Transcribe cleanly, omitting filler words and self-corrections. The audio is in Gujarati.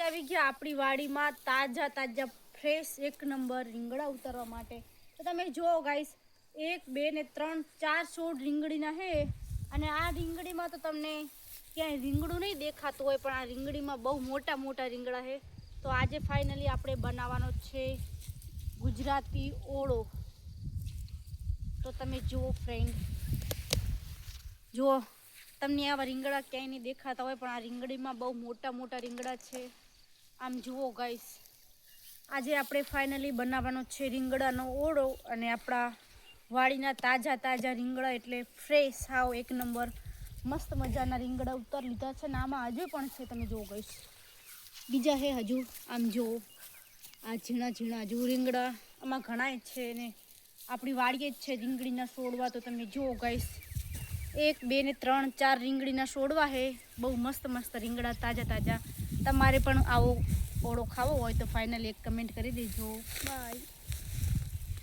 આવી ગયા આપણી વાડીમાં તાજા તાજા ફ્રેશ એક નંબર રીંગણા ઉતારવા માટે. તો તમે જુઓ ગાઈસ, 1 2 ને 3 4 છોડ રીંગણીના છે. અને આ રીંગણીમાં તો તમને ક્યાંય રીંગણું નહીં દેખાતું હોય, પણ આ રીંગણીમાં બહુ મોટા મોટા રીંગણા છે. તો આજે ફાઇનલી આપણે બનાવવાનો છે ગુજરાતી ઓળો. તો તમે જુઓ ફ્રેન્ડ, જુઓ, તમને આવા રીંગણા ક્યાંય નહીં દેખાતા હોય, પણ આ રીંગણીમાં બહુ મોટા મોટા રીંગણા છે. આમ જુઓ ગાઈસ, આજે આપણે ફાઇનલી બનાવવાનો છે રીંગણાનો ઓળો. અને આપણા વાડીના તાજા તાજા રીંગણા, એટલે ફ્રેશ, હાવ એક નંબર મસ્ત મજાના રીંગણા ઉતાર લીધા છે. ને આમાં હજુ પણ છે, તમે જુઓ ગાઈસ, બીજા છે હજુ. આમ જુઓ, આ ઝીણા ઝીણા હજુ રીંગણા આમાં ઘણાય છે. ને આપણી વાડીએ જ છે રીંગણીના છોડવા. તો તમે જુઓ ગાઈસ, 1 2 ને 3 4 રીંગણીના છોડવા છે. બહુ મસ્ત મસ્ત રીંગણા તાજા તાજા. તમારે પણ આવો ઓળો ખાવો હોય તો ફાઇનલી એક કમેન્ટ કરી દેજો. બાય.